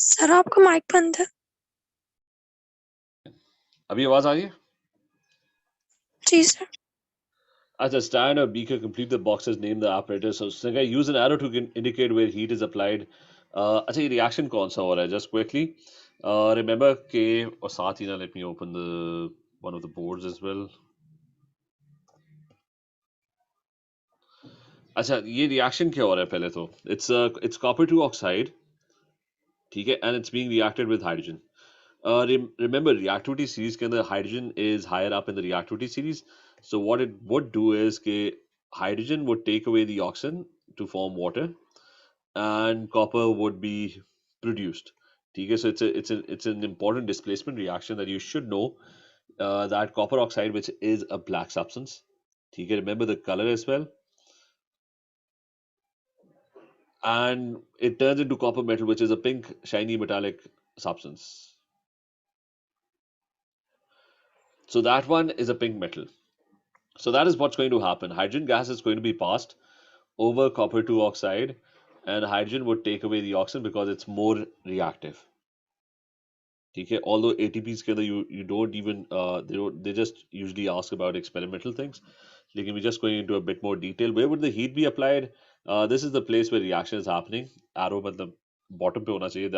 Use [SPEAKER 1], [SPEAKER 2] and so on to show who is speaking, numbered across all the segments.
[SPEAKER 1] Sir आपका mic बंद है।
[SPEAKER 2] अभी आवाज आ रही है?
[SPEAKER 1] जी सर।
[SPEAKER 2] अच्छा, stand or beaker, complete the boxes, name the apparatus. So उसने कहा use an arrow to indicate where heat is applied. अच्छा, ये reaction कौन सा हो रहा है? Just quickly remember के और साथ ही ना let me open the one of the boards as well. अच्छा, ये reaction क्या हो रहा है पहले तो? It's copper 2 oxide, ठीक है, and it's being reacted with hydrogen. Remember reactivity series के अंदर hydrogen is higher up in the reactivity series. So what it would do is कि hydrogen would take away the oxygen to form water, and copper would be produced. ठीक है, so it's an important displacement reaction that you should know. That copper oxide, which is a black substance, ठीक है, remember the color as well, and it turns into copper metal, which is a pink shiny metallic substance. So that one is a pink metal. So that is what's going to happen. Hydrogen gas is going to be passed over copper 2 oxide, and hydrogen would take away the oxygen because it's more reactive. Okay, although ATPs के अंदर you don't even they just usually ask about experimental things. Like we're just going into a bit more detail. Where would the heat be applied? This is the place where reaction is happening. Arrow मतलब bottom पे होना चाहिए.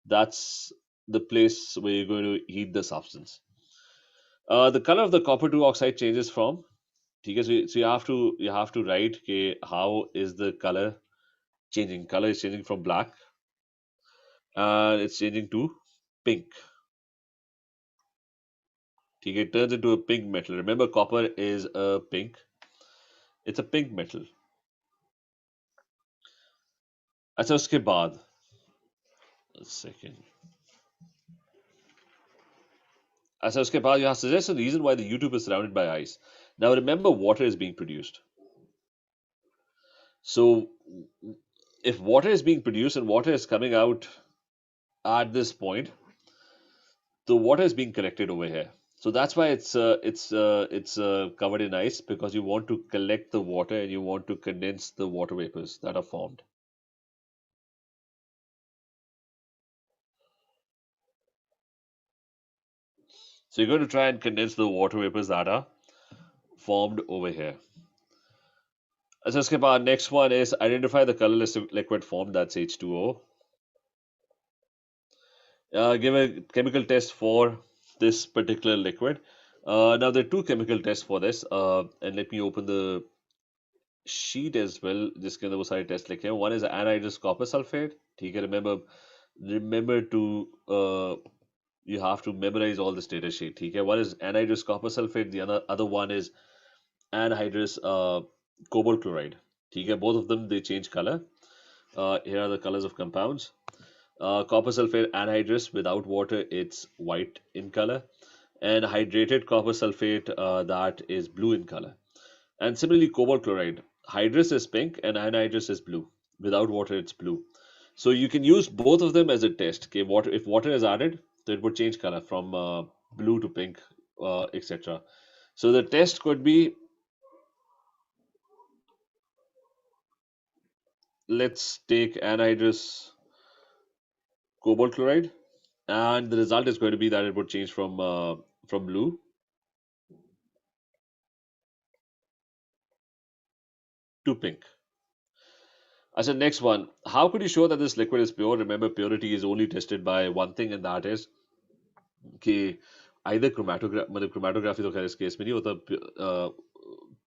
[SPEAKER 2] That's the place where you're going to heat the substance. The color of the copper 2 oxide changes from, okay, so you have to write okay, how is the color changing. Color is changing from black and it's changing to pink. Okay, it turns into a pink metal. Remember, copper is a pink. It's a pink metal. अच्छा, उसके बाद a second. अच्छा, उसके बाद you have suggest a reason why the U-tube is surrounded by ice. Now remember, water is being produced. So if water is being produced and water is coming out at this point, the water is being collected over here. So that's why it's covered in ice, because you want to collect the water and you want to condense the water vapors that are formed. So you're going to try and condense the water vapors that are formed over here. So उसके बाद next one is identify the colorless liquid formed, that's H2O. Give a chemical test for this particular liquid. Now there are two chemical tests for this, and let me open the sheet as well जिसके अंदर वो सारे test लिखे हैं. One is anhydrous copper sulfate. ठीक है, remember to you have to memorize all this data sheet. ठीक है, one is anhydrous copper sulfate, the other one is anhydrous cobalt chloride. ठीक है, both of them they change color. Here are the colors of compounds. Copper sulfate anhydrous, without water it's white in color, and hydrated copper sulfate that is blue in color. And similarly, cobalt chloride, hydrous is pink and anhydrous is blue. Without water it's blue. So you can use both of them as a test. Okay, if water is added, so it would change color from blue to pink, etc. So the test could be, let's take anhydrous cobalt chloride, and the result is going to be that it would change from blue to pink. Achha, next one. How could you show that this liquid is pure? Remember, purity is only tested by one thing, and that is कि either chromatography तो खैर इस case में नहीं होता.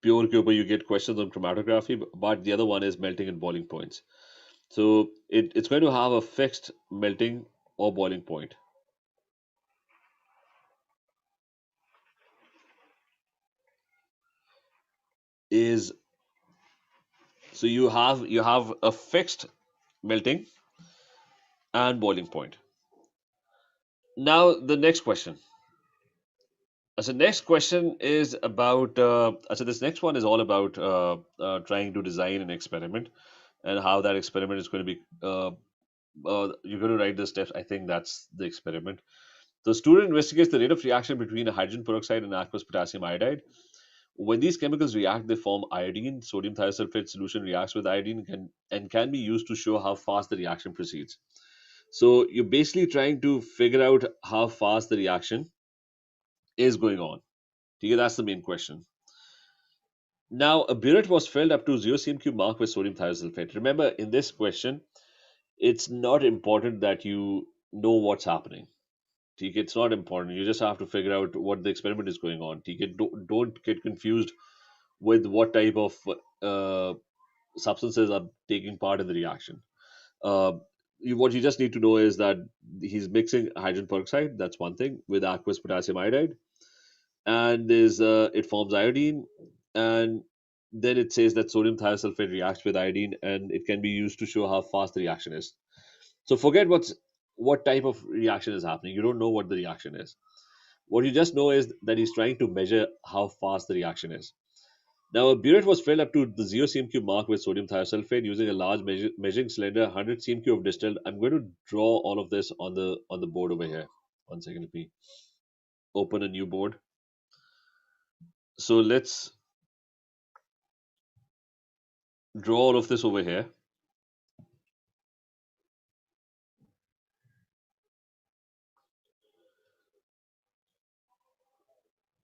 [SPEAKER 2] Pure के ऊपर you get questions on chromatography, but the other one is melting and boiling points. So it's going to have a fixed melting or boiling point. So you have a fixed melting and boiling point. Now the next question. So next question is about. So this next one is all about trying to design an experiment and how that experiment is going to be. You're going to write the steps. I think that's the experiment. The student investigates the rate of reaction between a hydrogen peroxide and aqueous potassium iodide. When these chemicals react, they form iodine. Sodium thiosulfate solution reacts with iodine and can be used to show how fast the reaction proceeds. So you're basically trying to figure out how fast the reaction is going on. Okay, that's the main question. Now, a burette was filled up to 0 cm cube mark with sodium thiosulfate. Remember, in this question, it's not important that you know what's happening. Okay, it's not important. You just have to figure out what the experiment is going on. Okay, don't get confused with what type of substances are taking part in the reaction. Uh, what you just need to know is that he's mixing hydrogen peroxide, that's one thing, with aqueous potassium iodide, and it forms iodine, and then it says that sodium thiosulfate reacts with iodine, and it can be used to show how fast the reaction is. So forget what type of reaction is happening. You don't know what the reaction is. What you just know is that he's trying to measure how fast the reaction is. Now, a burette was filled up to the 0 cm cube mark with sodium thiosulfate using a large measuring cylinder, 100 cm cube of distilled. I'm going to draw all of this on the board over here. One second, let me open a new board. So let's draw all of this over here.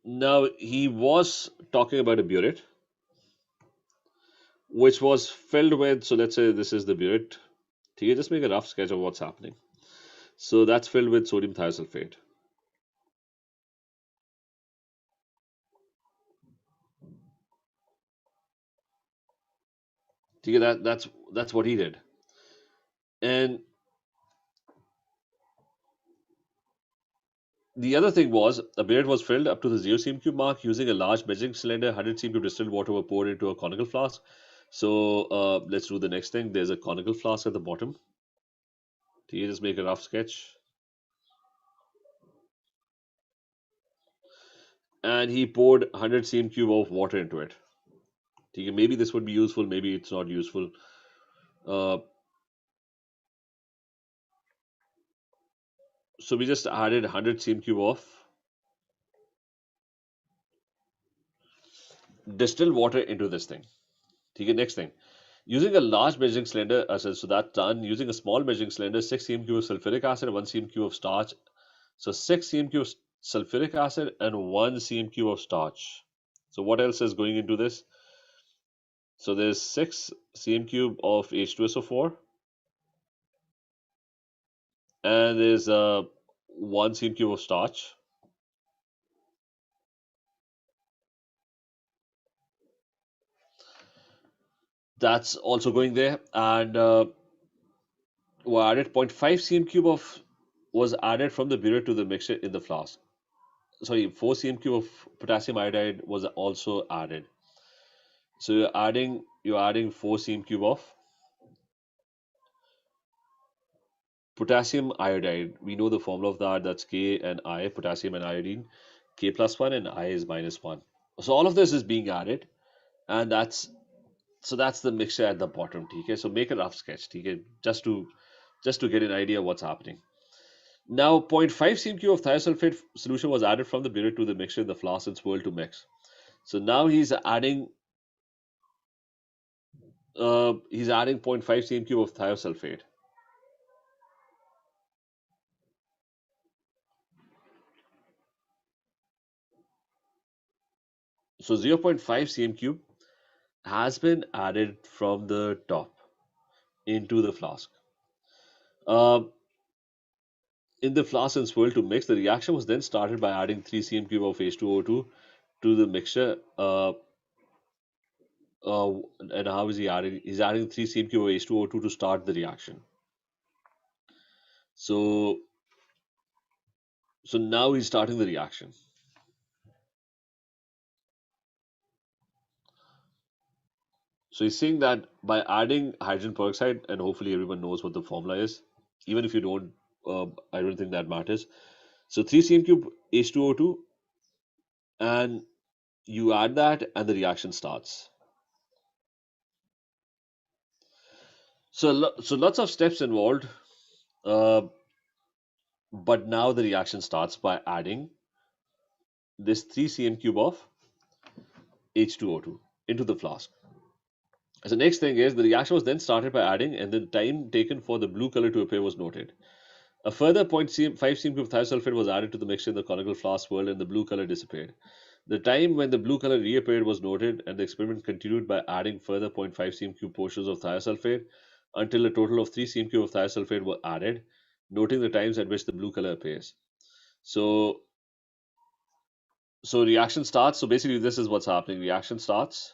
[SPEAKER 2] Now, he was talking about a burette, which was filled with, so let's say this is the burette. Okay, just make a rough sketch of what's happening. So that's filled with sodium thiosulfate. Okay, that's what he did. And the other thing was, a burette was filled up to the 0 cm cube mark using a large measuring cylinder. 100 cm cube distilled water were poured into a conical flask. So let's do the next thing. There's a conical flask at the bottom. Okay, just make a rough sketch. And he poured 100 cm cube of water into it. Okay, maybe this would be useful, maybe it's not useful. So we just added 100 cm cube of distilled water into this thing. Okay, next thing. Using a large measuring cylinder, so that's done. Using a small measuring cylinder, 6 cm cube of sulfuric acid and 1 cm cube of starch. So 6 cm cube of sulfuric acid and 1 cm cube of starch. So what else is going into this? So there's 6 cm cube of H2SO4 and there's 1 cm cube of starch. That's also going there, and we added 0.5 cm cube of was added from the burette to the mixture in the flask. Sorry, 4 cm cube of potassium iodide was also added. So you're adding 4 cm cube of potassium iodide. We know the formula of that. That's K and I, potassium and iodine. K plus 1 and I is minus 1. So all of this is being added, and that's the mixture at the bottom. Okay, so make a rough sketch. Okay, just to get an idea of what's happening. Now, 0.5 cm cube of thiosulfate solution was added from the burette to the mixture in the flask and swirled to mix. So now he's adding 0.5 cm cube of thiosulfate. So 0.5 cm cube has been added from the top into the flask. In the flask and swirled to mix, the reaction was then started by adding 3 cm cube of H2O2 to the mixture. And how is he adding? He's adding 3 cm cube of H2O2 to start the reaction. So now he's starting the reaction. So he's saying that by adding hydrogen peroxide, and hopefully everyone knows what the formula is, even if you don't, I don't think that matters. So 3 cm cube H2O2, and you add that, and the reaction starts. So lots of steps involved, but now the reaction starts by adding this 3 cm cube of H2O2 into the flask. So next thing is the reaction was then started by adding, and the time taken for the blue color to appear was noted. A further 0.5 cm cube of thiosulfate was added to the mixture in the conical flask swirled and the blue color disappeared. The time when the blue color reappeared was noted, and the experiment continued by adding further 0.5 cm cube portions of thiosulfate until a total of 3 cm cube of thiosulfate were added, noting the times at which the blue color appears. So, reaction starts. So basically, this is what's happening. Reaction starts.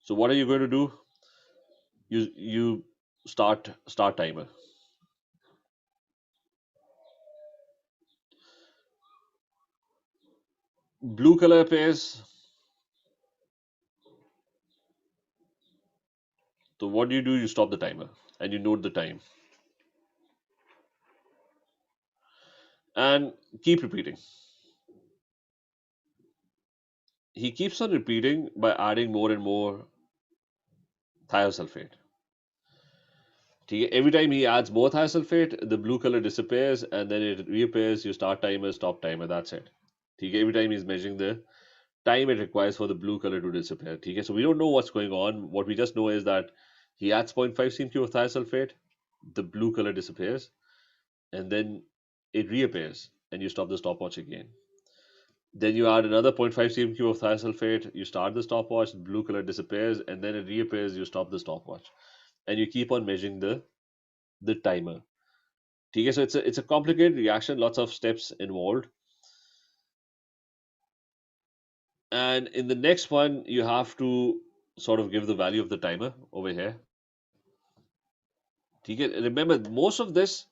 [SPEAKER 2] So what are you going to do? You start timer. Blue color appears. So what do? You stop the timer and you note the time and keep repeating. He keeps on repeating by adding more and more thiosulfate. Every time he adds more thiosulfate, the blue color disappears and then it reappears. You start timer, stop timer. That's it. Every time he's measuring the time it requires for the blue color to disappear. So we don't know what's going on. What we just know is that he adds 0.5 cm of thiosulfate, the blue color disappears, and then it reappears, and you stop the stopwatch again. Then you add another 0.5 cm of thiosulfate, you start the stopwatch, the blue color disappears, and then it reappears, you stop the stopwatch. And you keep on measuring the timer. So it's a complicated reaction, lots of steps involved. And in the next one, you have to sort of give the value of the timer over here. Remember, most of the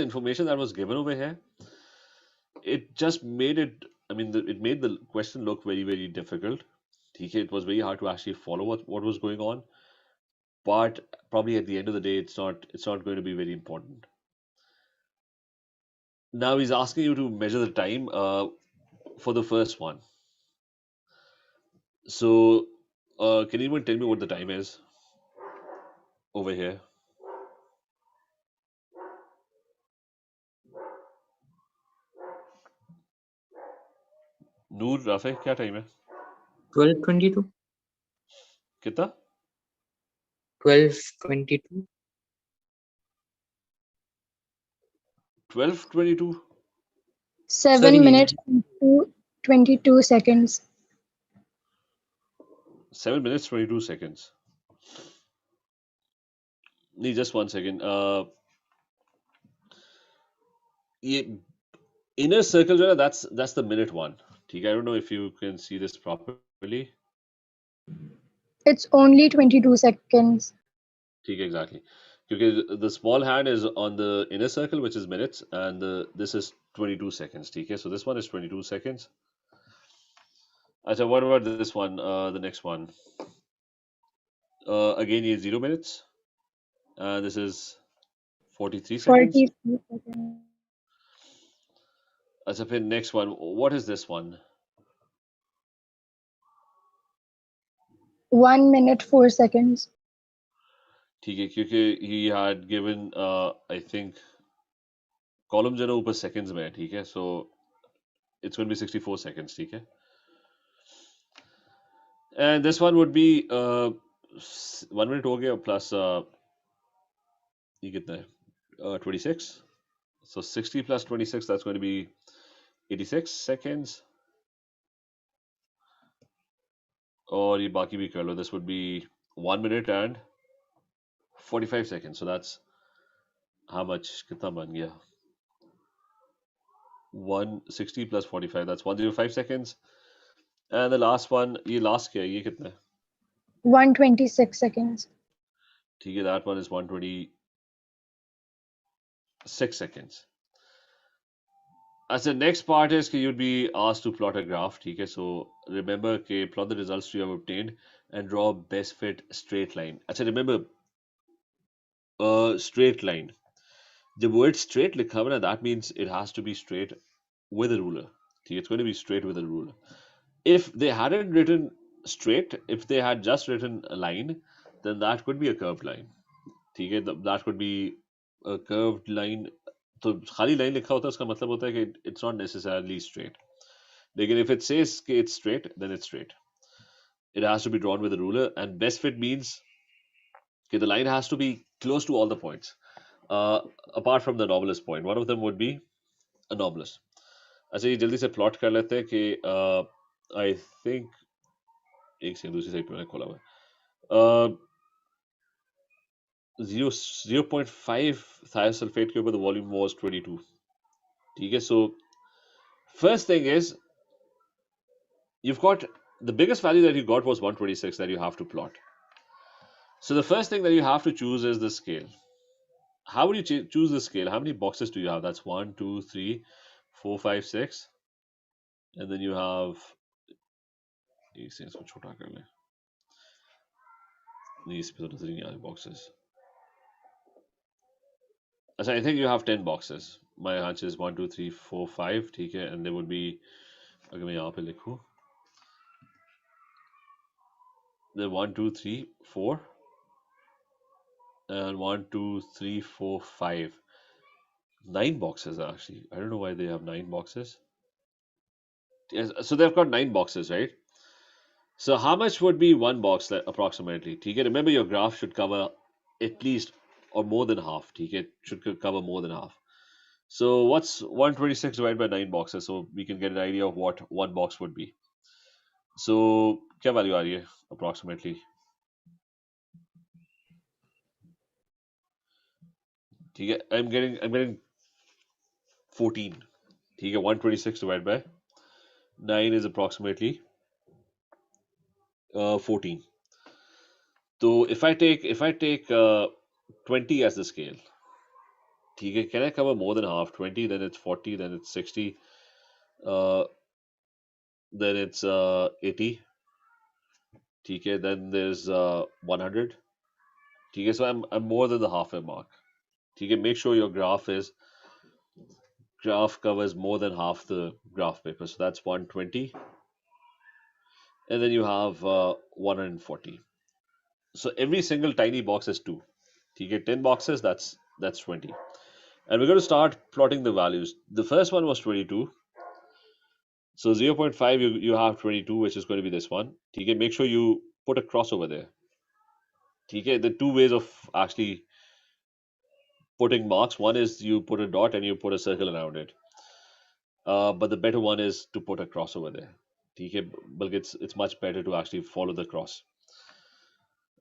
[SPEAKER 2] information that was given over here, it just made it, it made the question look very, very difficult. It was very hard to actually follow what was going on. But probably at the end of the day, it's not going to be very important. Now he's asking you to measure the time for the first one. So can anyone tell me what the time is over here? Noor Rafe क्या time है
[SPEAKER 3] 12:22
[SPEAKER 2] कितना
[SPEAKER 3] 12:22
[SPEAKER 2] 12:22
[SPEAKER 1] 7
[SPEAKER 3] Sorry.
[SPEAKER 1] minutes and 22 seconds.
[SPEAKER 2] 7 minutes 22 seconds. Nee, just 1 second. ये inner circle जो है that's the minute one. ठीक है, I don't know if you can see this properly.
[SPEAKER 1] It's only 22 seconds.
[SPEAKER 2] ठीक है, exactly. क्योंकि the small hand is on the inner circle, which is minutes, and this is 22 seconds. ठीक है, so this one is 22 seconds. अच्छा, what about this one? The next one. Again, ये 0 minutes. This is 43 seconds.
[SPEAKER 1] 43 seconds.
[SPEAKER 2] अच्छा, फिर next one. What is this one?
[SPEAKER 1] 1 minute 4 seconds.
[SPEAKER 2] ठीक है, क्योंकि he had given I think column जो है ना ऊपर seconds में है, ठीक है, so it's going to be 64 seconds, ठीक है. And this one would be 1 minute हो गया plus ये कितना है 26, so 60 plus 26, that's going to be 86 seconds. और ये बाकी भी कर लो, this would be 1 minute and 45 seconds, so that's how much, कितना बन गया 160 plus 45, that's 105 seconds. And the last one, ये last क्या है, ये कितना है
[SPEAKER 1] 126 seconds.
[SPEAKER 2] ठीक है, that one is 126 seconds. As the next part is कि you'd be asked to plot a graph, ठीक है, so remember कि plot the results you have obtained and draw best fit straight line. अच्छा, remember straight line. The word straight लिखा हुआ ना, that means it has to be straight with a ruler. ठीक है, it's going to be straight with a ruler. If they hadn't written straight, if they had just written a line, then that could be a curved line. ठीक है, that could be a curved line. तो खाली line लिखा होता है उसका मतलब होता है कि it's not necessarily straight. लेकिन if it says कि it's straight, then it's straight. It has to be drawn with a ruler, and best fit means Okay, the line has to be close to all the points, apart from the anomalous point. One of them would be anomalous. अच्छा ये जल्दी से plot कर लेते हैं कि I think एक second दूसरी साइड पे मैंने खोला हुआ है 0.5 thiosylphate के ऊपर the volume was 22. ठीक है, so first thing is you've got the biggest value that you got was 126 that you have to plot. So the first thing that you have to choose is the scale. How would you choose the scale? How many boxes do you have? That's 1, 2, 3, 4, 5, 6, and then you have एक second इसको छोटा कर लें नहीं इस पे तो नजर ही नहीं आ रहे boxes. So I think you have 10 boxes. My hunch is 1, 2, 3, 4, 5. ठीक है, and there would be अगर मैं यहाँ पे लिखूँ there 1, 2, 3, 4 and 1, 2, 3, 4, 5. 9 boxes actually. I don't know why they have 9 boxes. Yes, so they've got 9 boxes, right? So how much would be one box approximately? ठीक है, remember your graph should cover at least or more than half. ठीक है, should cover more than half. So what's 126 divided by 9 boxes? So we can get an idea of what one box would be. So क्या value आ रही है approximately? ठीक है, I'm getting 14. ठीक है, 126 divided by 9 is approximately 14. So if I take 20 as the scale, ठीक है, can I cover more than half? 20, then it's 40, then it's 60, then it's 80. ठीक है, then there's 100. ठीक है, so I'm more than the halfway mark. ठीक है, make sure your graph covers more than half the graph paper. So that's 120, and then you have 140. So every single tiny box is 2. ठीक है, 10 boxes, that's 20. And we're going to start plotting the values. The first one was 22. So 0.5, you have 22, which is going to be this one. ठीक है, make sure you put a cross over there. ठीक है, the two ways of actually putting marks. One is you put a dot and you put a circle around it. But the better one is to put a cross over there. ठीक है, बल्कि it's much better to actually follow the cross.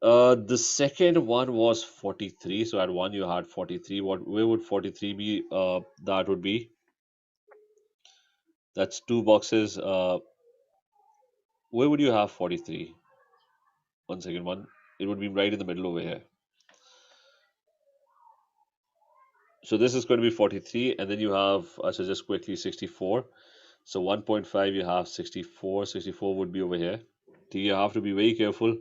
[SPEAKER 2] The second one was 43. So at 1 you had 43. Where would 43 be? That would be, that's 2 boxes. Where would you have 43? One second, it would be right in the middle over here. So this is going to be 43, and then you have, so just quickly, 64. So 1.5, you have 64. 64 would be over here. You have to be very careful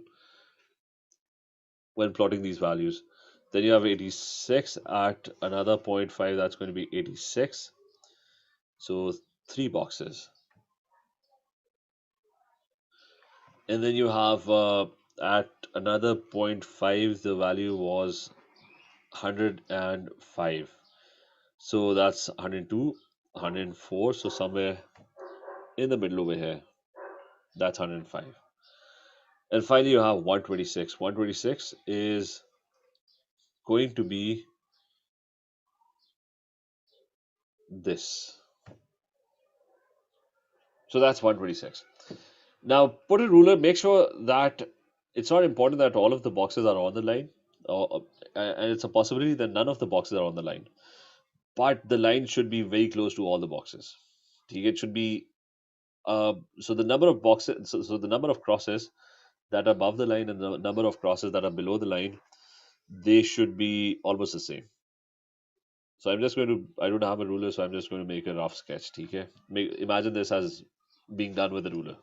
[SPEAKER 2] when plotting these values. Then you have 86 at another 0.5, that's going to be 86. So 3 boxes. And then you have at another 0.5, the value was 105. So that's 102, 104. So somewhere in the middle over here, that's 105. And finally, you have 126. 126 is going to be this. So that's 126. Now put a ruler, make sure that it's not important that all of the boxes are on the line, and it's a possibility that none of the boxes are on the line. But the line should be very close to all the boxes. It should be, so the number of boxes, so the number of crosses that are above the line and the number of crosses that are below the line, they should be almost the same. So I'm just going to, I don't have a ruler, so I'm just going to make a rough sketch. Okay? Imagine this as being done with a ruler.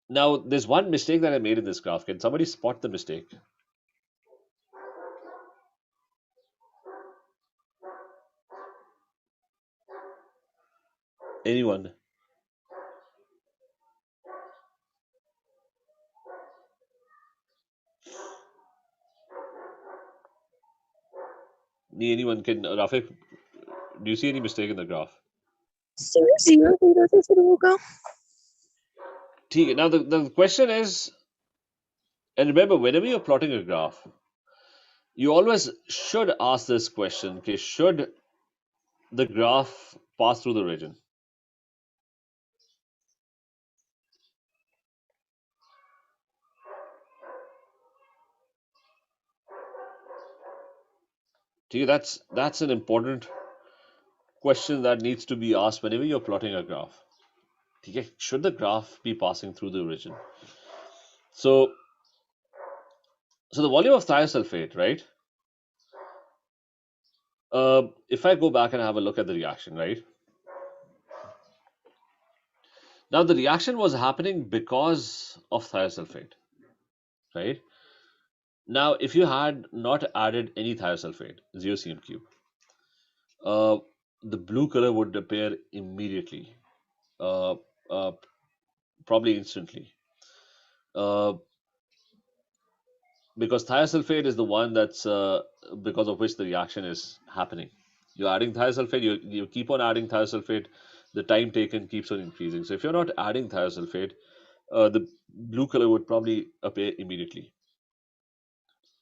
[SPEAKER 2] Now, there's one mistake that I made in this graph. Can somebody spot the mistake? Anyone? Anyone can, Rafiq, do you see any mistake in the graph?
[SPEAKER 4] 0, 0 से शुरू होगा.
[SPEAKER 2] Now the question is, And remember, whenever you're plotting a graph, you always should ask this question, okay, should the graph pass through the region? Okay, that's an important question that needs to be asked whenever you're plotting a graph. Okay, should the graph be passing through the region? So the volume of thiosulfate, right? If I go back and have a look at the reaction, right? Now the reaction was happening because of thiosulfate, right? Now if you had not added any thiosulfate, 0 cm cube, the blue color would appear immediately, uh, uh, probably instantly, uh, because thiosulfate is the one that's because of which the reaction is happening. You're adding thiosulfate, you keep on adding thiosulfate, the time taken keeps on increasing. So if you're not adding thiosulfate, the blue color would probably appear immediately.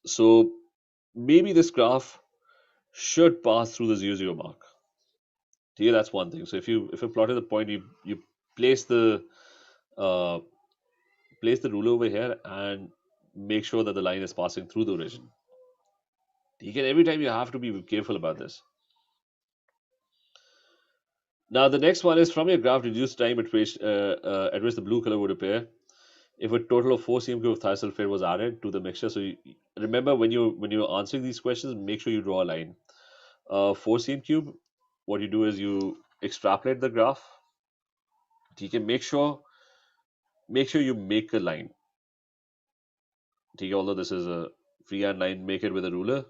[SPEAKER 2] So maybe this graph should pass through the 0, 0 mark. Okay, that's one thing. So if you plotted the point, you place the uh, ruler over here and make sure that the line is passing through the origin. Okay, every time you have to be careful about this. Now the next one is from your graph, reduce time at which the blue color would appear if a total of 4 cm cube of thiosulfate was added to the mixture. So remember when you're answering these questions, make sure you draw a line. 4 cm cube, what you do is you extrapolate the graph. You can make sure you make a line. Although this is a freehand line, make it with a ruler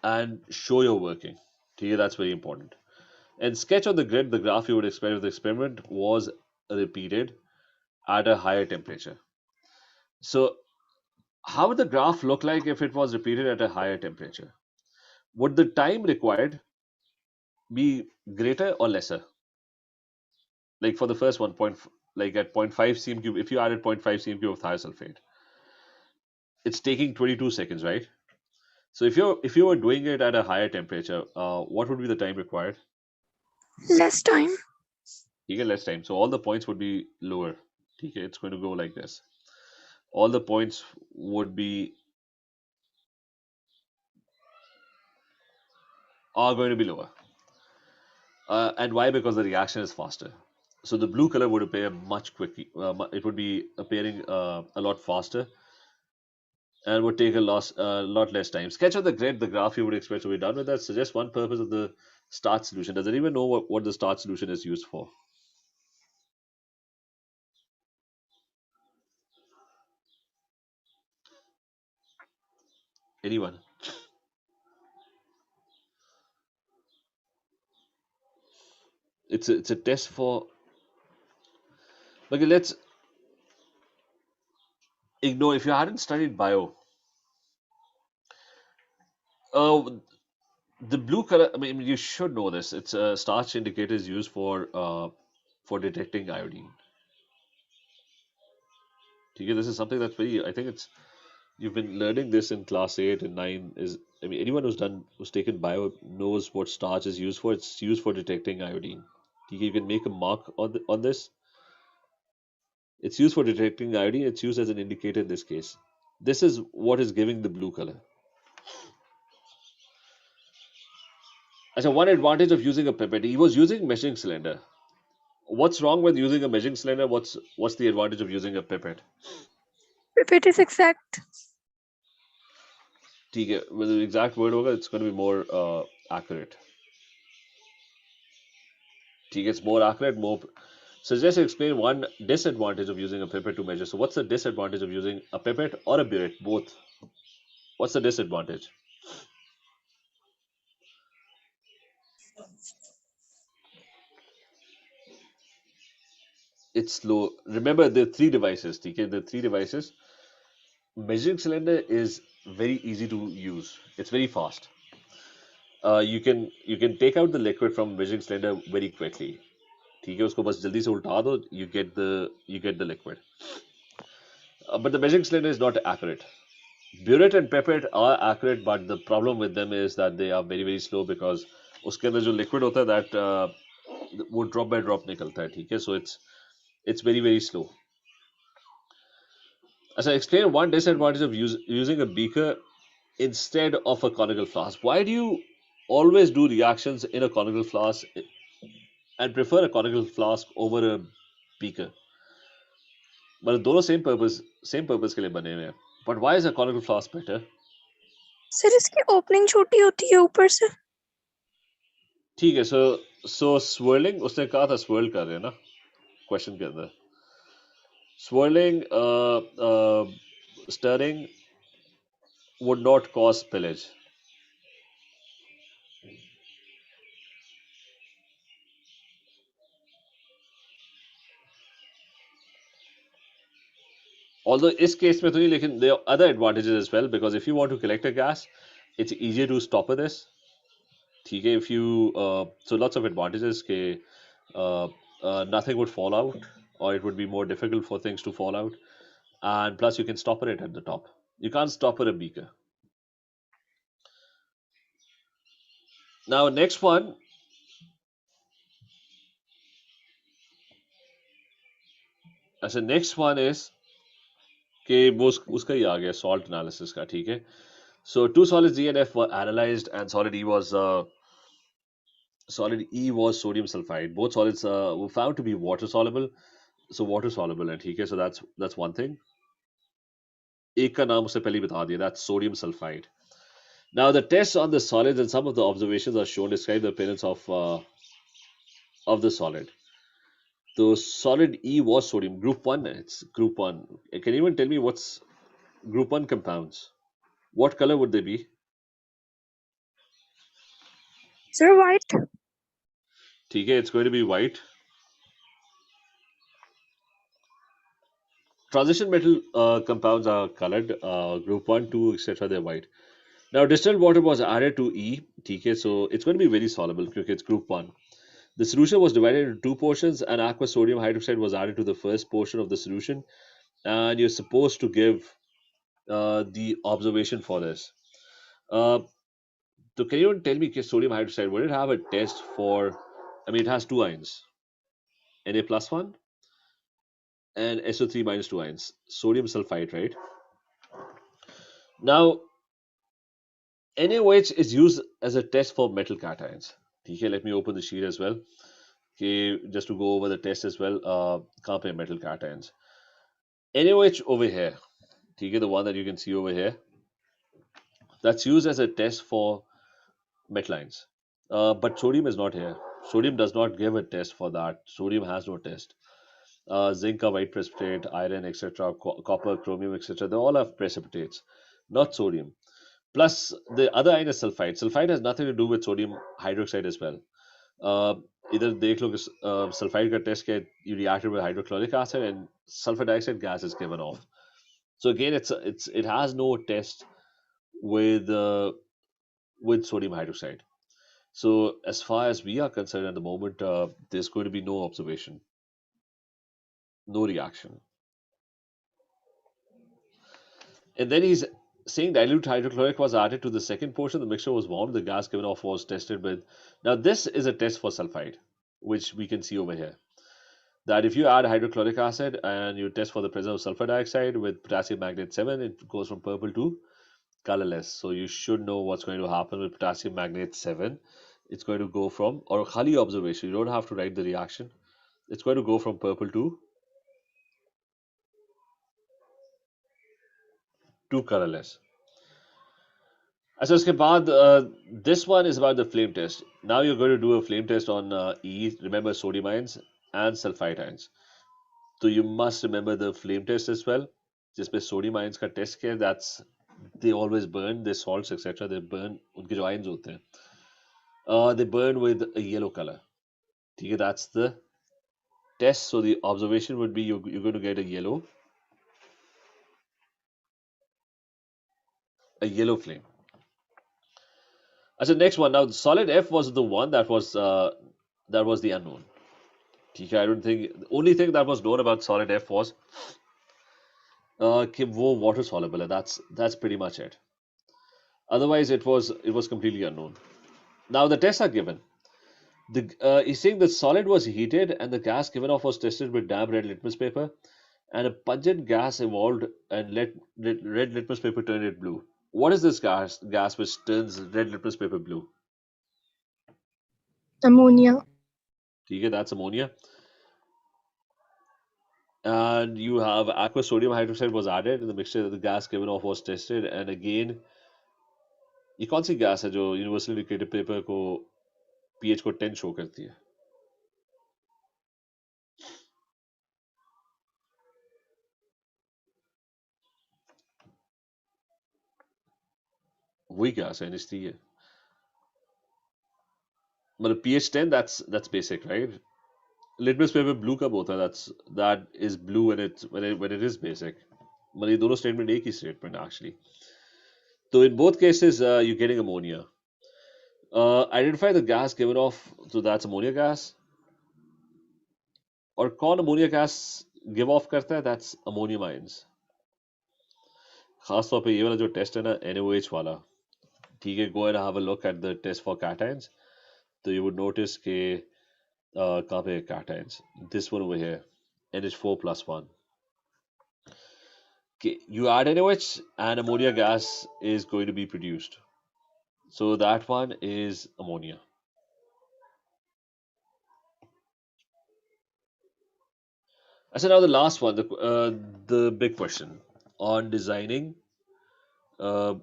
[SPEAKER 2] and show you're working. That's very important. And sketch on the grid the graph you would expect if the experiment was repeated at a higher temperature. So how would the graph look like if it was repeated at a higher temperature? Would the time required be greater or lesser? Like for the first one, like at 0.5 cm cube, if you added 0.5 cm cube of thiosulfate, it's taking 22 seconds, right? So if you were doing it at a higher temperature, what would be the time required?
[SPEAKER 4] Less time.
[SPEAKER 2] You get less time. So all the points would be lower. Okay, it's going to go like this. All the points would be are going to be lower. And why? Because the reaction is faster. So the blue color would appear much quickly. It would be appearing a lot faster and would take a lot less time. Sketch on the grid the graph you would expect to be done with that. Suggest one purpose of the start solution. Does anyone know what the start solution is used for? Anyone? It's a test for. Okay, let's ignore if you hadn't studied bio. The blue color. I mean, you should know this. It's a starch indicator is used for detecting iodine. Okay, this is something that's very. I think it's you've been learning this in class 8 and 9. I mean, anyone who's taken bio knows what starch is used for. It's used for detecting iodine. You can make a mark on this. It's used for detecting iodine. It's used as an indicator in this case. This is what is giving the blue color. So one advantage of using a pipette, he was using measuring cylinder. What's wrong with using a measuring cylinder? What's the advantage of using a pipette?
[SPEAKER 4] Pipette is exact.
[SPEAKER 2] With the exact word होगा, it's going to be more accurate. It's more accurate, more. So just explain one disadvantage of using a pipette to measure. So what's the disadvantage of using a pipette or a burette? Both. What's the disadvantage? It's slow. Remember the three devices. The three devices. Measuring cylinder is very easy to use. It's very fast. You can take out the liquid from measuring cylinder very quickly. ठीक है उसको बस जल्दी से उल्टा दो, you get the liquid. but the measuring cylinder is not accurate. Burette and pipette are accurate, but the problem with them is that they are very very slow because उसके अंदर जो liquid होता है that वो drop by drop निकलता है, ठीक है? So it's very very slow. As I explained, one disadvantage of using a beaker instead of a conical flask. Why do you always do reactions in a conical flask and prefer a conical flask over a beaker? मतलब दोनों same purpose के लिए बने हुए हैं. But why is a conical flask better?
[SPEAKER 4] Sir इसकी opening छोटी होती है ऊपर से.
[SPEAKER 2] ठीक है. So swirling, उसने कहा था swirl कर रहे हैं ना question के अंदर. Swirling, stirring would not cause spillage. Although इस case में तो नहीं, लेकिन there are other advantages as well, because if you want to collect a gas, it's easier to stopper this. ठीक है. If you so lots of advantages के nothing would fall out, or it would be more difficult for things to fall out, and plus you can stopper it at the top. You can't stopper a beaker. Now next one, अच्छा next one is कि वो उसका ही आ गया salt analysis का, ठीक है. So two solids D and F were analyzed, and solid E was sodium sulfide. Both solids were found to be water soluble. So water soluble, and ठीक है. So that's one thing. एक का नाम उससे पहले ही बता दिया, that's sodium sulfide. Now the tests on the solids and some of the observations are shown describe the appearance of the solid. So solid E was sodium. Group 1, it's group 1. Can you even tell me what's group 1 compounds? What color would they be?
[SPEAKER 4] Sir white.
[SPEAKER 2] ठीक है, it's going to be white. Transition metal compounds are colored. Group 1, 2, etc. They're white. Now distilled water was added to E. Okay, so it's going to be very soluble because it's group 1. The solution was divided into two portions, and aqueous sodium hydroxide was added to the first portion of the solution, and you're supposed to give the observation for this. So can you tell me, sodium hydroxide, would it have a test for, I mean, it has two ions, Na plus 1 and SO3 minus 2 ions, sodium sulfide, right? Now, NaOH is used as a test for metal cations. Okay, let me open the sheet as well. Okay, just to go over the test as well. Can't play metal cations. NaOH over here, okay, the one that you can see over here, that's used as a test for metal ions. But sodium is not here. Sodium does not give a test for that. Sodium has no test. Zinc, a white precipitate, iron, etc., copper, chromium, etc., they all have precipitates, not sodium. Plus, the other ion is sulfide. Sulfide has nothing to do with sodium hydroxide as well. Either देख लो कि sulfide का test किया, you reacted with hydrochloric acid and sulfur dioxide gas is given off. So again, it has no test with sodium hydroxide. So as far as we are concerned at the moment, there's going to be no observation, no reaction. And then he's saying dilute hydrochloric was added to the second portion. The mixture was warmed. The gas given off was tested with. Now this is a test for sulfide, which we can see over here. That if you add hydrochloric acid and you test for the presence of sulfur dioxide with potassium magnate 7, it goes from purple to colorless. So you should know what's going to happen with potassium magnate 7. It's going to go from, or khali observation, you don't have to write the reaction. It's going to go from purple to colorless. So उसके बाद, this one is about the flame test. Now you're going to do a flame test on E. Remember sodium ions and sulfide ions. So you must remember the flame test as well. जिसमें sodium ions का test किया, that's they always burn, the salts etc. They burn, उनके जो ions होते हैं, they burn with a yellow color. ठीक है, that's the test. So the observation would be you're going to get a yellow flame. So next one, now the solid F was the one that was the unknown. I don't think the only thing that was known about solid F was कि वो water soluble है. That's pretty much it. Otherwise, it was completely unknown. Now the tests are given. He's saying the solid was heated and the gas given off was tested with damp red litmus paper, and a pungent gas evolved and red litmus paper turned it blue. What is this gas which turns red litmus paper blue?
[SPEAKER 1] Ammonia.
[SPEAKER 2] Okay, that's ammonia. And you have aqueous sodium hydroxide was added in the mixture. The gas given off was tested, and again, ये कौन सी gas है जो universal indicator paper को pH को 10 show करती है? वही gas है NH3 है. मतलब pH 10, that's basic, right? Litmus paper blue कब होता है? That is blue when it is basic. मतलब ये दोनों statement एक ही statement actually. So in both cases, you're getting ammonia. Identify the gas given off. So that's ammonia gas. और कौन ammonia gas give off करता है? That's ammonium ions. खास तौर पे ये वाला जो test है ना NaOH वाला, ठीक है, go and have a look at the test for cations. So you would notice कि कहाँ पे cations? This one over here, NH4 plus 1. Okay, you add NaOH and ammonia gas is going to be produced. So that one is ammonia. So now the last one, the big question on designing an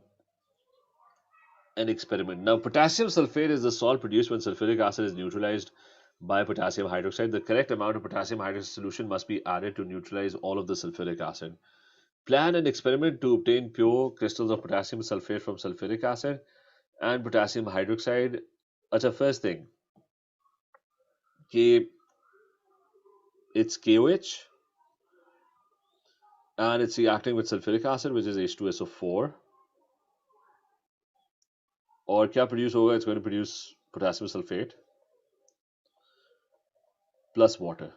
[SPEAKER 2] experiment. Now potassium sulfate is the salt produced when sulfuric acid is neutralized by potassium hydroxide. The correct amount of potassium hydroxide solution must be added to neutralize all of the sulfuric acid. Plan an experiment to obtain pure crystals of potassium sulfate from sulfuric acid and potassium hydroxide. Acha, first thing, it's KOH and it's reacting with sulfuric acid, which is H2SO4. और क्या produce होगा? It's going to produce potassium sulfate plus water.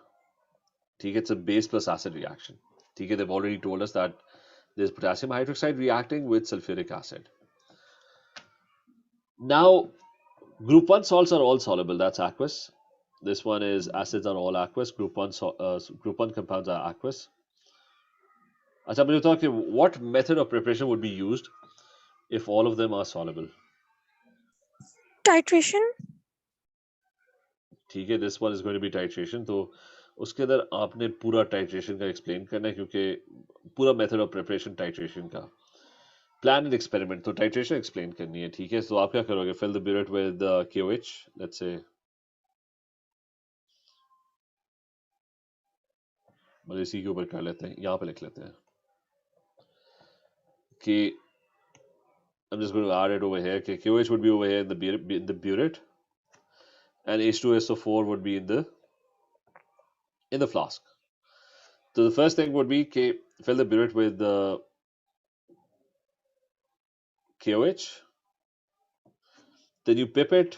[SPEAKER 2] ठीक है, it's a base plus acid reaction. ठीक है, they've already told us that there's potassium hydroxide reacting with sulfuric acid. Now, group 1 salts are all soluble. That's aqueous. This one is acids are all aqueous. Group 1 compounds are aqueous. अच्छा, मुझे बताओ कि what method of preparation would be used if all of them are soluble?
[SPEAKER 4] Titration.
[SPEAKER 2] ठीक है, this one is going to be titration. तो उसके अंदर आपने पूरा titration का explain करना है क्योंकि पूरा method of preparation titration का. Plan an experiment. तो titration explain करनी है, ठीक है. तो आप क्या करोगे? Fill the burette with KOH, let's say. मतलब इसी के ऊपर कर लेते हैं, यहाँ पे लिख लेते हैं कि I'm just going to add it over here. Okay, KOH would be over here in the burette, and H2SO4 would be in the flask. So the first thing would be fill the burette with the KOH. Then you pipette.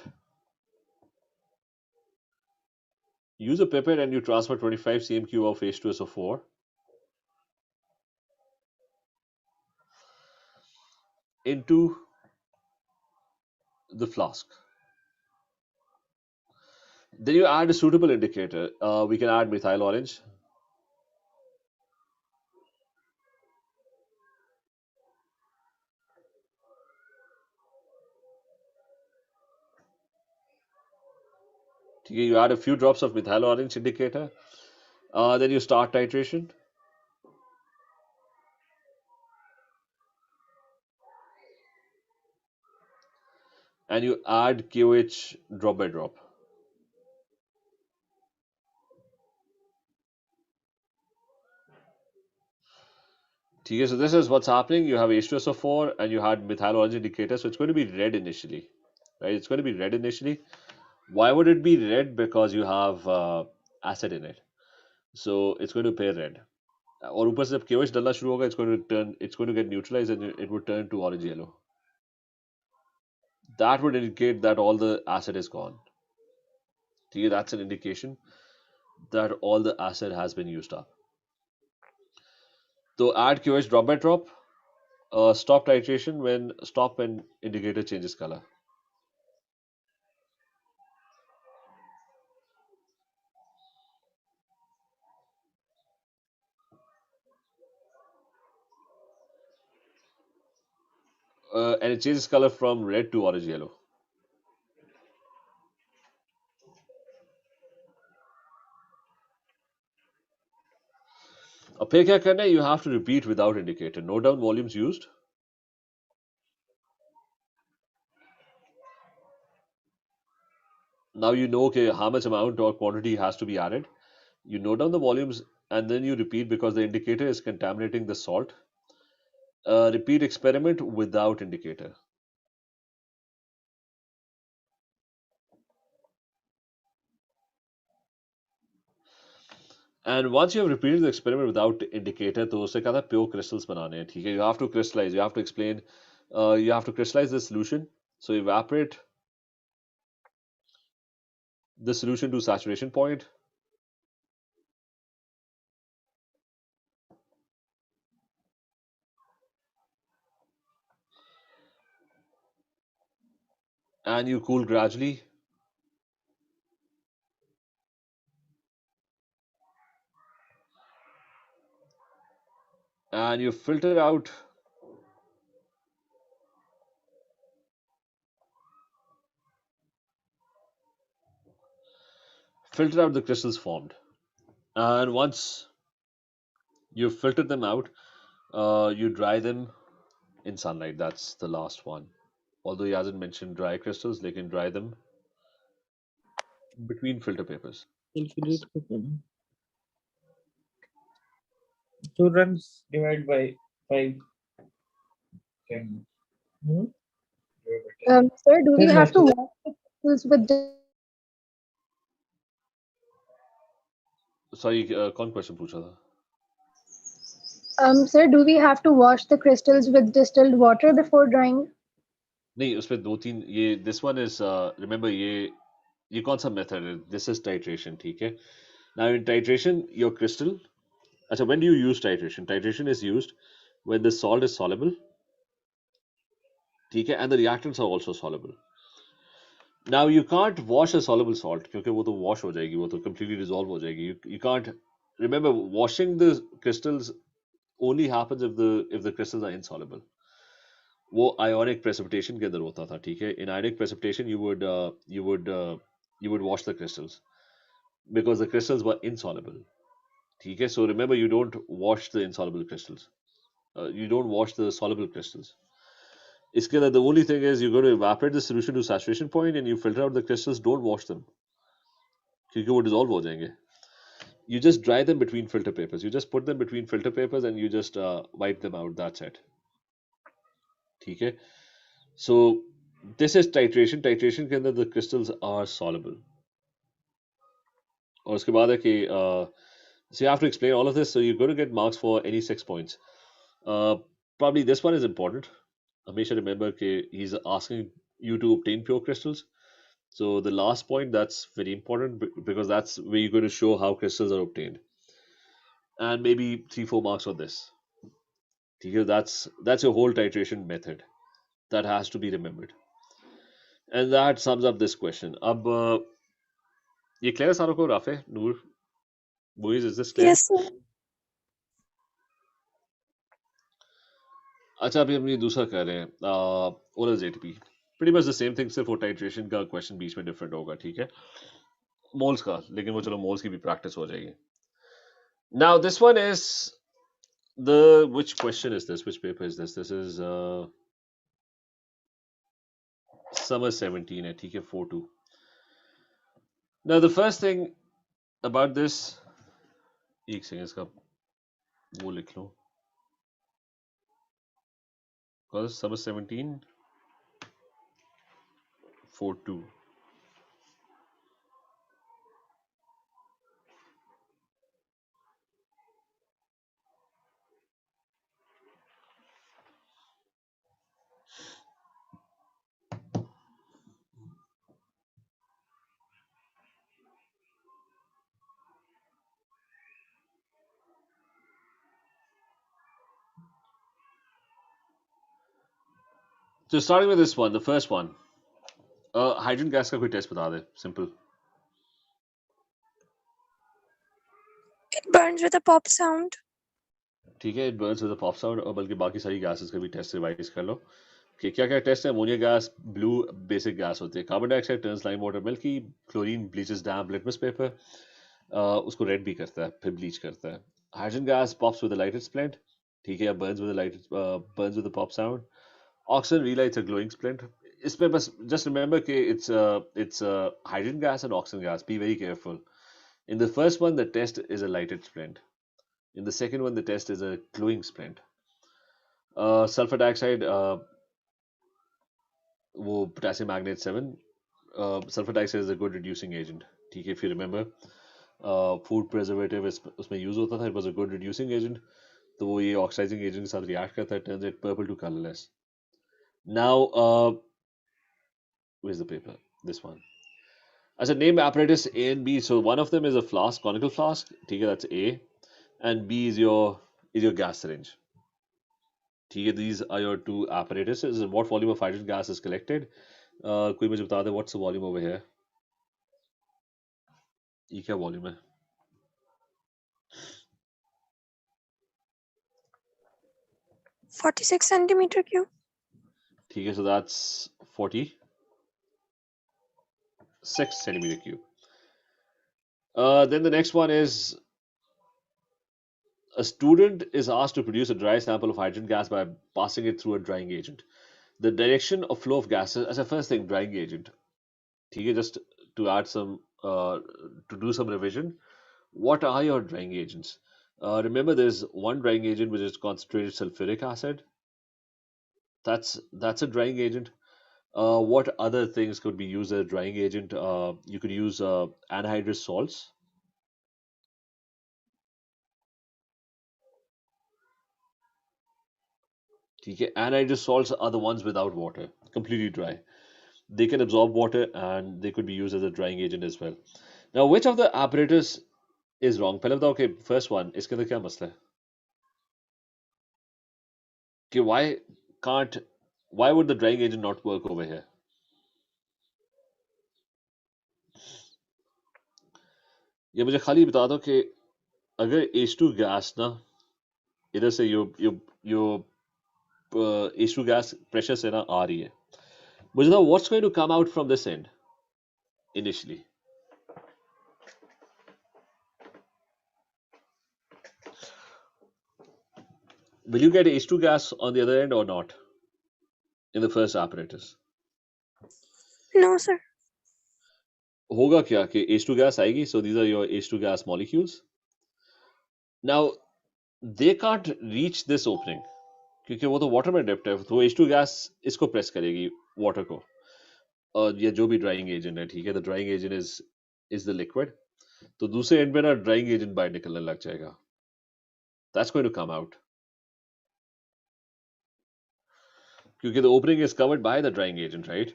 [SPEAKER 2] Use a pipette and you transfer 25 cm³ of H2SO4 into the flask. Then you add a suitable indicator. We can add methyl orange. You add a few drops of methyl orange indicator. Then you start titration. And you add KOH drop by drop. Okay, so this is what's happening. You have H2SO4 and you had methyl orange indicator. So it's going to be red initially, right? It's going to be red initially. Why would it be red? Because you have acid in it. So it's going to appear red. और ऊपर से जब KOH डलना शुरू होगा, it's going to get neutralized and it would turn to orange yellow. That would indicate that all the acid is gone. Okay, that's an indication that all the acid has been used up. तो add QH drop by drop, stop titration when indicator changes color. And it changes color from red to orange yellow. अब फिर क्या करना है? You have to repeat without indicator. Note down volumes used. Now you know okay, how much amount or quantity has to be added. You note down the volumes and then you repeat because the indicator is contaminating the salt. Repeat experiment without indicator. And once you have repeated the experiment without indicator, तो उससे क्या था pure crystals बनाने हैं, ठीक है? You have to crystallize. You have to explain. You have to crystallize the solution. So evaporate the solution to saturation point. And you cool gradually. And you filter out the crystals formed. And once you've filtered them out, you dry them in sunlight. That's the last one. Although he hasn't mentioned dry crystals, they can dry them between filter papers.
[SPEAKER 3] Calculate the 2 runs divided by 5. Chem.
[SPEAKER 1] Sir, do we
[SPEAKER 3] Yes,
[SPEAKER 1] have to
[SPEAKER 3] yes.
[SPEAKER 1] wash the crystals with
[SPEAKER 2] Sorry, कौन question पूछा था?
[SPEAKER 1] sir, do we have to wash the crystals with distilled water before drying?
[SPEAKER 2] नहीं, उसमें दो तीन ये this one is remember ये कौन सा method है? This is titration, ठीक है? Now in titration, your crystal. अच्छा, when do you use titration? Titration is used when the salt is soluble, ठीक है? And the reactants are also soluble. Now you can't wash a soluble salt क्योंकि वो तो wash हो जाएगी, वो तो completely dissolve हो जाएगी. You can't remember washing the crystals only happens if the crystals are insoluble. वो ionic precipitation के अंदर होता था, ठीक है? In ionic precipitation you would wash the crystals because the crystals were insoluble, ठीक है? So remember you don't wash the insoluble crystals. You don't wash the soluble crystals. इसके अंदर the only thing is you're going to evaporate the solution to saturation point and you filter out the crystals. Don't wash them क्योंकि वो dissolve हो जाएंगे. You just dry them between filter papers. You just put them between filter papers and you just wipe them out. That's it. ठीक है? So this is titration. Titration के अंदर the crystals are soluble. और उसके बाद है कि so you have to explain all of this. So you're going to get marks for any 6 points. Probably this one is important. हमेशा remember कि he's asking you to obtain pure crystals. So the last point, that's very important because that's where you're going to show how crystals are obtained. And maybe 3-4 marks on this. Because that's your whole titration method. That has to be remembered. And that sums up this question. अब ये clear सारों को Rafe Noor Moiz, is this clear?
[SPEAKER 4] Yes, sir.
[SPEAKER 2] अच्छा अभी हम ये दूसरा कर रहे हैं oral ATP. Pretty much the same thing, सिर्फ वो titration का question बीच में different होगा, ठीक है? Moles का, लेकिन वो चलो moles की भी practice हो जाएगी. Now this one is which question is this? Which paper is this? This is summer 17 है, ठीक है? 4-2. Now the first thing about this, एक सेकंड इसका वो लिख लो. Because summer 17 4-2. So starting with this one, the first one, hydrogen gas का कोई test बता दे, simple.
[SPEAKER 4] It burns with a pop sound.
[SPEAKER 2] ठीक है, it burns with a pop sound. और बल्कि बाकी सारी गैसेस का भी टेस्ट रिवाइज कर लो कि क्या क्या टेस्ट है. Ammonia gas blue basic gas होती है. Carbon dioxide turns lime water milky. Chlorine bleaches damp litmus paper, उसको रेड भी करता है, फिर ब्लीच करता है. Hydrogen gas pops with a lighted splint. ठीक है, burns with a pop sound. Oxygen relights a glowing splint. इसमें बस just remember कि it's hydrogen gas and oxygen gas. Be very careful. In the first one, the test is a lighted splint. In the second one, the test is a glowing splint. Sulfur dioxide, वो potassium magnate 7. Sulfur dioxide is a good reducing agent. ठीक है, if you remember, food preservative उसमें use होता था. It was a good reducing agent. तो वो ये oxidizing agent के साथ react करता है, turns it purple to colorless. Now, where's the paper? This one. As a name apparatus A and B. So one of them is a flask, conical flask. ठीक है, that's A, and B is your gas syringe. ठीक है, these are your two apparatuses. What volume of hydrogen gas is collected? कोई मुझे बता दे, what's the volume over here? ये क्या volume है?
[SPEAKER 4] $46 centimeter cube.
[SPEAKER 2] ठीक है, so that's 46 centimeter cube. Then the next one is a student is asked to produce a dry sample of hydrogen gas by passing it through a drying agent. The direction of flow of gases as a first thing, drying agent. ठीक है, just to add some to do some revision. What are your drying agents? Remember, there's one drying agent which is concentrated sulfuric acid. That's a drying agent. What other things could be used as a drying agent? You could use anhydrous salts. ठीक है, anhydrous salts are the ones without water, completely dry. They can absorb water and they could be used as a drying agent as well. Now, which of the apparatus is wrong? पहले बताओ कि first one, इसके अंदर क्या मसला है? कि why would the drying agent not work over here? ये मुझे खाली बता दो कि अगर H2 गैस ना इधर से यो H2 gas pressure से ना आ रही है, मुझे बताओ what's going to come out from this end initially? Will you get H2 gas on the other end or not in the first apparatus?
[SPEAKER 4] No, sir.
[SPEAKER 2] होगा क्या कि H2 gas आएगी, so these are your H2 gas molecules. Now, they can't reach this opening क्योंकि वो तो water में डिप्ट है, तो H2 गैस इसको प्रेस करेगी वाटर को, और ये जो भी ड्राइंग एजेंट है. ठीक है, the drawing agent is the liquid. तो दूसरे एंड में ना ड्राइंग एजेंट बाहर निकलने लग जाएगा. That's going to come out क्योंकि the opening is covered by the drawing agent, right?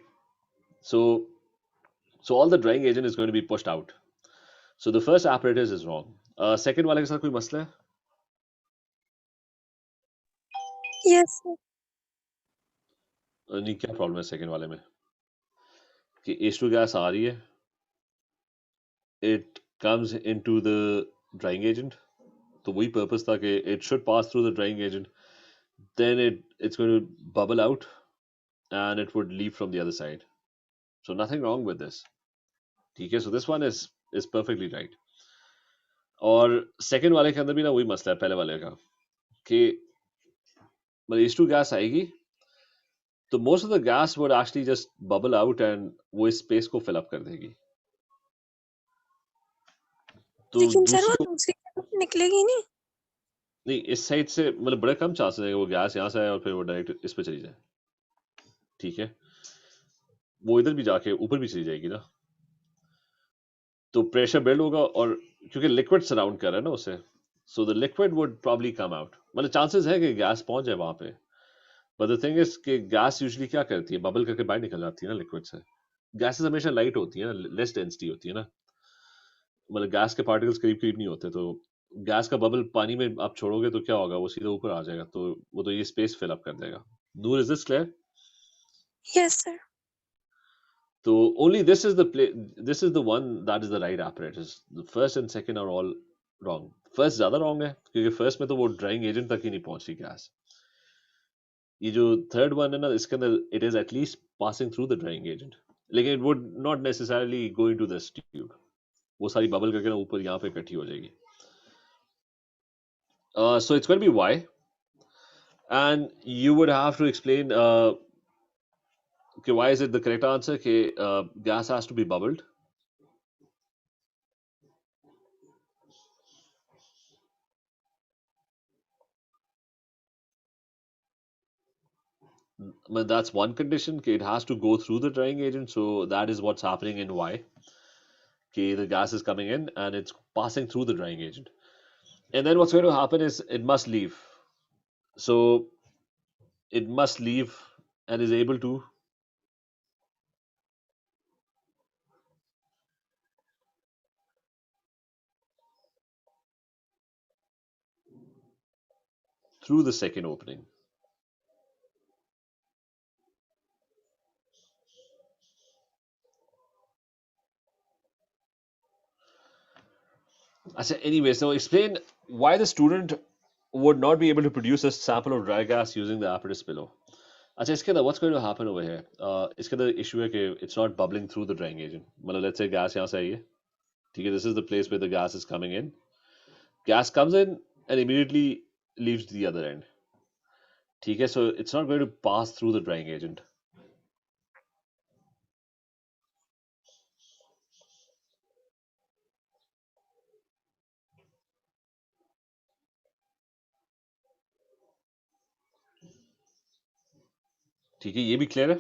[SPEAKER 2] So all the drying agent is going to be pushed out. So the first apparatus is wrong. Second वाले के साथ कोई मसला है?
[SPEAKER 4] Yes, sir.
[SPEAKER 2] नहीं, क्या problem है सेकंड वाले में कि H2 गैस आ रही है, it comes into the drying agent. तो वही पर्पस था कि it should pass through the drying agent, then it's going to bubble out and it would leave from the other side. So nothing wrong with this. ठीक है, so this one is perfectly right. और second वाले के अंदर भी ना वही मसला है पहले वाले का कि मतलब H2 गैस आएगी तो most of the gas would actually just bubble out and वो इस स्पेस को फिल अप कर देगी. तो
[SPEAKER 4] लेकिन सर
[SPEAKER 2] दूसरी
[SPEAKER 4] वो दूसरी तरफ निकलेगी नहीं.
[SPEAKER 2] नहीं, इस साइड से मतलब बड़े कम चांसेस है कि वो गैस यहाँ से आए और फिर वो डायरेक्ट इस पे चली जाए. ठीक है, वो इधर भी जाके ऊपर भी चली जाएगी ना, तो प्रेशर बिल्ड होगा और क्योंकि लिक्विड सराउंड कर रहा है ना उसे, so the liquid would probably come out. मतलब चांसेस है कि गैस पहुंच जाए वहां पे, बट द थिंग इज कि गैस यूजुअली क्या करती है, बबल करके बाहर निकल जाती है ना लिक्विड से. गैसेस हमेशा लाइट होती है ना, लेस डेंसिटी होती है ना, मतलब गैस के पार्टिकल्स करीब करीब नहीं होते. तो गैस का बबल पानी में आप छोड़ोगे तो क्या होगा, वो सीधा ऊपर आ जाएगा, तो वो तो ये स्पेस फिल अप कर देगा. Noor, is this clear?
[SPEAKER 4] Yes, sir.
[SPEAKER 2] So only this is the one that is the right apparatus. The first and second are all wrong. First ज़्यादा wrong है क्योंकि first में तो वो drying agent तक ही नहीं पहुंच रही gas. ये जो third one है ना इसके अंदर it is at least passing through the drying agent. लेकिन it would not necessarily go into this tube. वो सारी bubble करके ना ऊपर यहाँ पे इकट्ठी हो जाएगी. So it's going to be Y, and you would have to explain okay, why is it the correct answer? Okay, gas has to be bubbled. But that's one condition. Okay, it has to go through the drying agent, so that is what's happening in Y. Okay, the gas is coming in and it's passing through the drying agent. And then what's going to happen is it must leave. So it must leave and is able to through the second opening. I said, anyway, so explain why the student would not be able to produce a sample of dry gas using the apparatus below. अच्छा इसके अंदर what's going to happen over here? इसके अंदर issue है कि it's not bubbling through the drying agent. मतलब let's say gas यहाँ से आई है, ठीक है? This is the place where the gas is coming in. Gas comes in and immediately leaves the other end. ठीक है? So it's not going to pass through the drying agent. ठीक है? ये भी clear है?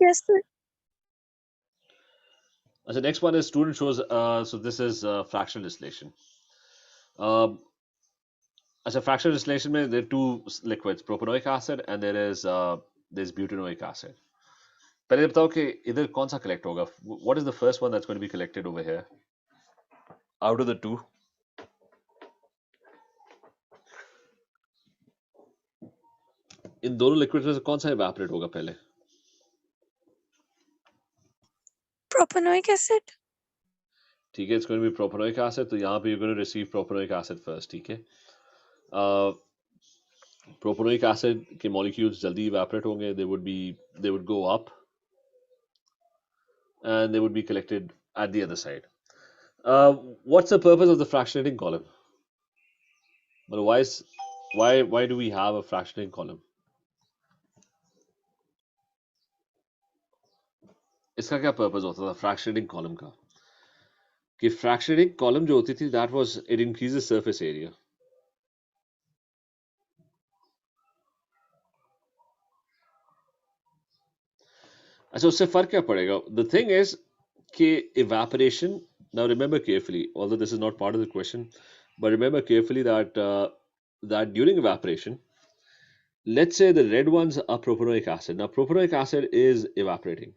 [SPEAKER 4] Yes, sir.
[SPEAKER 2] The next one is student shows, so this is fractional distillation. Fractional distillation में there are two liquids, propanoic acid and there's butanoic acid. पहले बताओ कि इधर कौन सा collect होगा? What is the first one that's going to be collected over here? Out of the two? इन दोनों liquids में से कौन सा evaporate होगा पहले?
[SPEAKER 4] Propanoic acid.
[SPEAKER 2] ठीक है, it's going to be propanoic acid, तो यहाँ पे you're going to receive propanoic acid first, ठीक है? Propanoic acid के molecules जल्दी evaporate होंगे, they would go up and they would be collected at the other side. What's the purpose of the fractionating column? Well, why do we have a fractionating column? इसका क्या purpose होता था fractionating column का? कि fractionating column जो होती थी that was it increases surface area. अच्छा उससे फर्क क्या पड़ेगा? The thing is कि evaporation. Now remember carefully, although this is not part of the question, but remember carefully that that during evaporation, let's say the red ones are propanoic acid. Now propanoic acid is evaporating,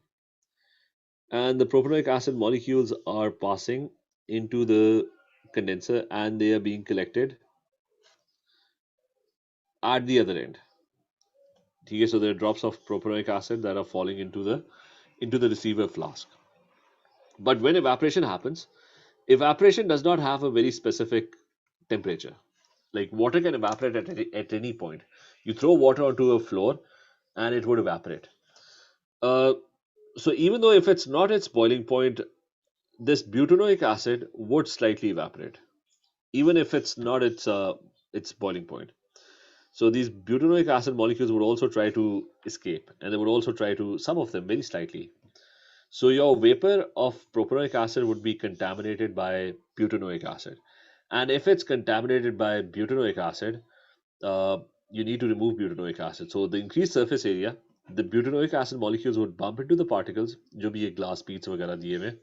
[SPEAKER 2] and the propanoic acid molecules are passing into the condenser and they are being collected at the other end. Okay, so there are drops of propanoic acid that are falling into the receiver flask. But when evaporation happens, evaporation does not have a very specific temperature. Like water can evaporate at any point. You throw water onto a floor and it would evaporate. So even though if it's not its boiling point, this butanoic acid would slightly evaporate, even if it's not its boiling point. So these butanoic acid molecules would also try to escape, and they would also try to, some of them very slightly. So your vapor of propanoic acid would be contaminated by butanoic acid. And if it's contaminated by butanoic acid, you need to remove butanoic acid. So the increased surface area, the butanoic acid molecules would bump into the particles, जो भी ये glass beads वगैरह दिए हुए,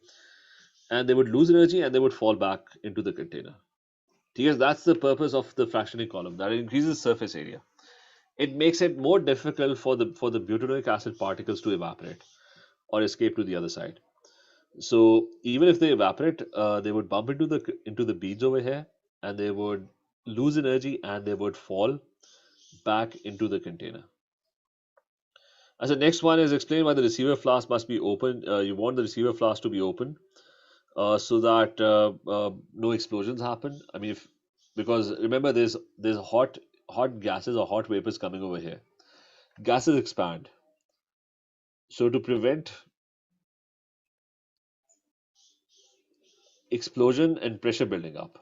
[SPEAKER 2] and they would lose energy and they would fall back into the container. Because that's the purpose of the fractionating column, that it increases surface area. It makes it more difficult for the butanoic acid particles to evaporate or escape to the other side. So even if they evaporate, they would bump into the beads over here, and they would lose energy and they would fall back into the container. As the next one is explain why the receiver flask must be open. You want the receiver flask to be open so that no explosions happen. I mean, because remember, there's hot gases or hot vapors coming over here. Gases expand. So to prevent explosion and pressure building up,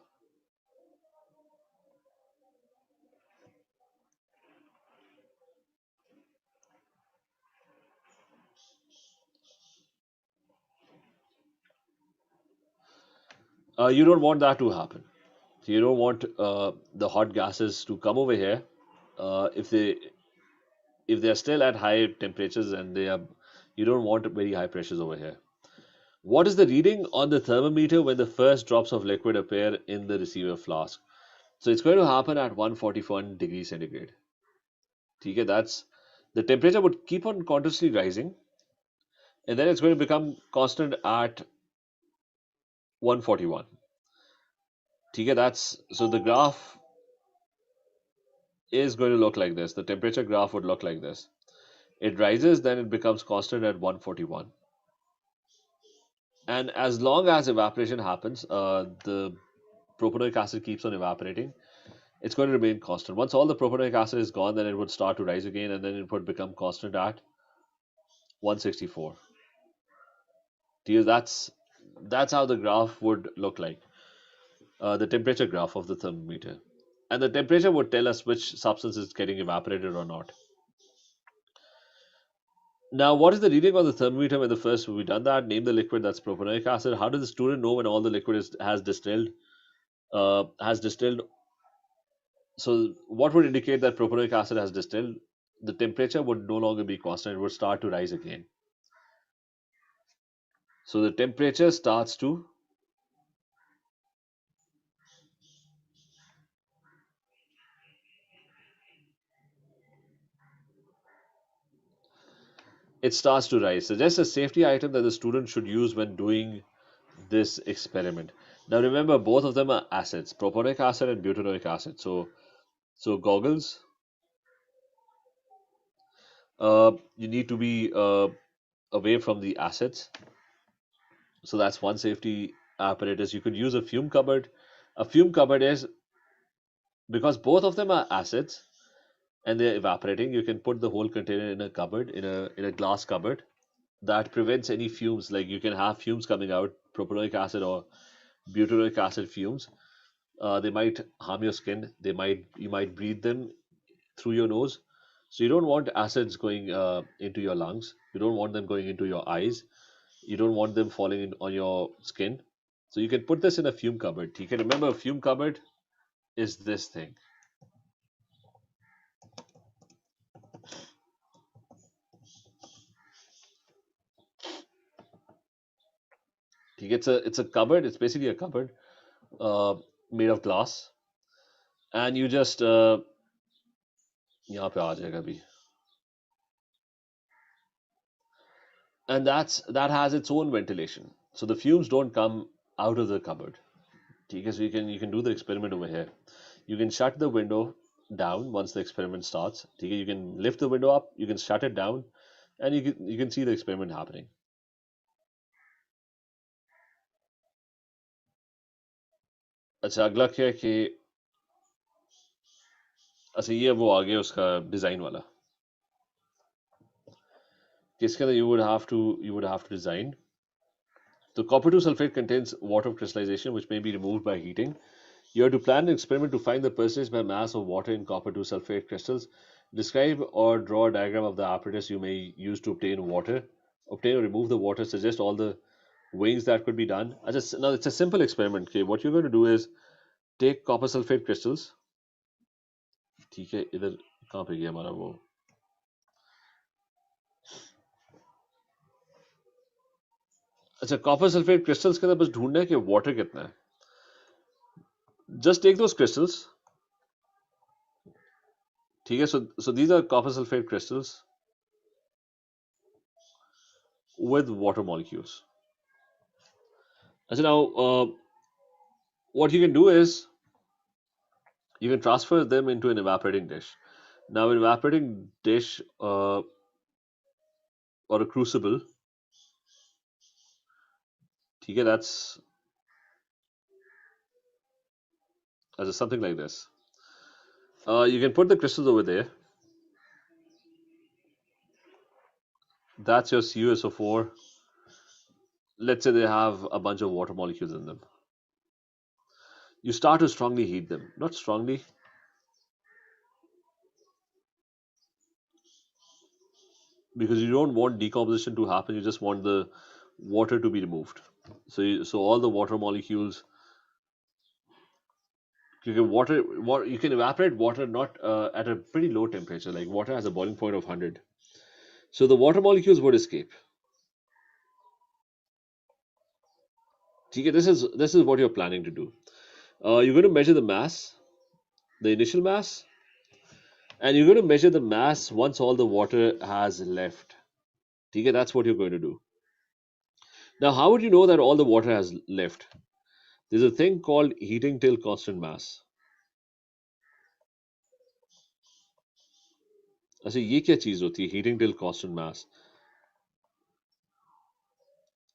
[SPEAKER 2] you don't want that to happen. So you don't want the hot gases to come over here if they are still at high temperatures and you don't want very high pressures over here. What is the reading on the thermometer when the first drops of liquid appear in the receiver flask? So it's going to happen at 141 degrees centigrade. Okay, that's the temperature would keep on continuously rising, and then it's going to become constant at 141. Okay, that's so the graph is going to look like this. The temperature graph would look like this. It rises, then it becomes constant at 141. And as long as evaporation happens, the propanoic acid keeps on evaporating. It's going to remain constant. Once all the propanoic acid is gone, then it would start to rise again, and then it would become constant at 164. That's how the graph would look like, the temperature graph of the thermometer. And the temperature would tell us which substance is getting evaporated or not. Now, what is the reading on the thermometer when the first we've done that? Name the liquid, that's propanoic acid. How does the student know when all the liquid has distilled? So what would indicate that propanoic acid has distilled? The temperature would no longer be constant, it would start to rise again. So the temperature starts to rise. So just a safety item that the student should use when doing this experiment. Now remember, both of them are acids, propanoic acid and butanoic acid. So goggles, you need to be away from the acids. So that's one safety apparatus. You could use a fume cupboard. A fume cupboard is, because both of them are acids and they're evaporating, you can put the whole container in a cupboard, in a glass cupboard. That prevents any fumes. Like you can have fumes coming out, propanoic acid or butanoic acid fumes. They might harm your skin. You might breathe them through your nose. So you don't want acids going into your lungs. You don't want them going into your eyes. You don't want them falling on your skin. So you can put this in a fume cupboard. You can remember a fume cupboard is this thing. It's a cupboard. It's basically a cupboard made of glass, and you just यहाँ पे आ जाएगा अभी. And that has its own ventilation, so the fumes don't come out of the cupboard. Okay, so you can do the experiment over here. You can shut the window down once the experiment starts. Okay, you can lift the window up, you can shut it down, and you can see the experiment happening. अच्छा अगला क्या है कि अच्छा ये वो आ गया उसका डिजाइन वाला कि इसके अंदर you would have to design. The copper 2 sulfate contains water crystallization which may be removed by heating. You have to plan an experiment to find the percentage by mass of water in copper 2 sulfate crystals. Describe or draw a diagram of the apparatus you may use to obtain or remove the water. Suggest all the ways that could be done. Now it's a simple experiment. Okay, what you're going to do is take copper sulfate crystals. ठीक है इधर कहाँ पे गया हमारा वो अच्छा copper sulphate crystals के अंदर बस ढूंढना है कि वाटर कितना है. Just take those crystals. ठीक है, so these are copper sulfate crystals with water molecules. अच्छा now what you can do is you can transfer them into an evaporating dish. Now, in evaporating dish or a crucible, okay, that's something like this. You can put the crystals over there. That's your CuSO4. Let's say they have a bunch of water molecules in them. You start to strongly heat them. Not strongly, because you don't want decomposition to happen. You just want the water to be removed. So all the water molecules, you can evaporate water not at a pretty low temperature. Like water has a boiling point of 100. So the water molecules would escape. Okay, this is what you're planning to do. You're going to measure the mass, the initial mass, and you're going to measure the mass once all the water has left. Okay, that's what you're going to do. Now, how would you know that all the water has left? There's a thing called heating till constant mass. अच्छा ये क्या चीज होती है heating till constant mass?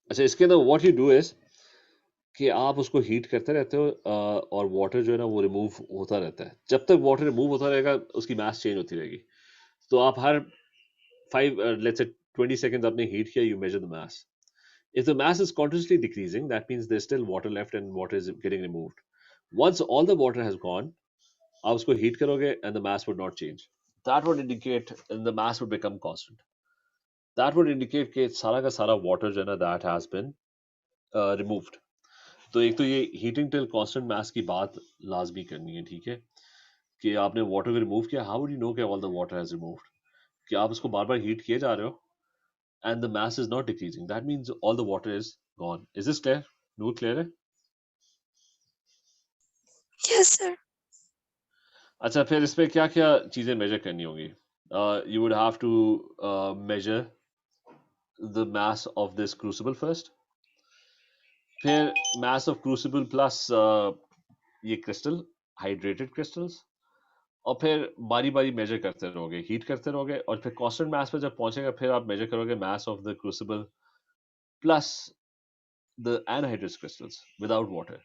[SPEAKER 2] अच्छा इसके अंदर what you do is कि आप उसको हीट करते रहते हो और वाटर जो है ना वो रिमूव होता रहता है. जब तक वाटर रिमूव होता रहेगा उसकी मास चेंज होती रहेगी. तो आप हर 5 let's say 20 seconds आपने हीट किया, you measure the mass. If the mass is continuously decreasing, that means there's still water left and water is getting removed. Once all the water has gone, आप उसको heat करोगे and the mass would not change. That would indicate and the mass would become constant. That would indicate कि सारा का सारा water जो है ना that has been removed. तो एक तो ये heating till constant mass की बात लाजमी करनी है, ठीक है, कि आपने water को remove किया. How would you know कि all the water has removed? कि आप उसको बार बार heat किए जा रहे हो and the mass is not decreasing. That means all the water is gone. Is this clear? No, clear है?
[SPEAKER 4] Yes, sir.
[SPEAKER 2] अच्छा, फिर इस पे क्या क्या चीजें मेजर करनी होंगी? You would have to measure the mass of this crucible first. फिर mass of crucible plus ये crystal, hydrated crystals. और फिर बारी बारी मेजर करते रहोगे, हीट करते रहोगे, और फिर कांस्टेंट मास पे जब पहुंचेगा फिर आप मेजर करोगे mass of the crucible plus the anhydrous crystals without water.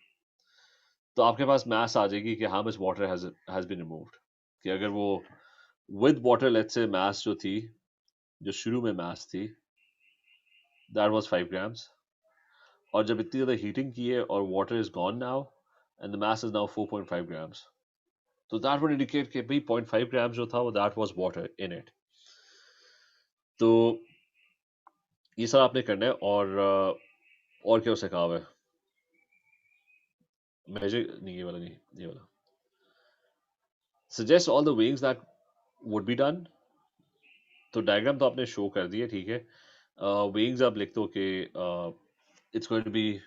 [SPEAKER 2] तो आपके पास mass आ जाएगी कि how much water has been removed. कि अगर वो with water, let's say mass जो थी, जो शुरू में mass थी, that was 5 grams. और जब इतनी ज़्यादा heating की है और water is gone now and the mass is now 4.5 grams. So that would indicate कि भाई 0.5 grams जो था वो that was water in it. तो ये सब आपने करना है. और क्या उसे कहा हुआ है? Measure नहीं, ये वाला नहीं, ये वाला. Suggest all the weighings that would be done. तो डायग्राम तो आपने शो कर दिया, ठीक है. Weighings आप लिख दो कि it's going to be,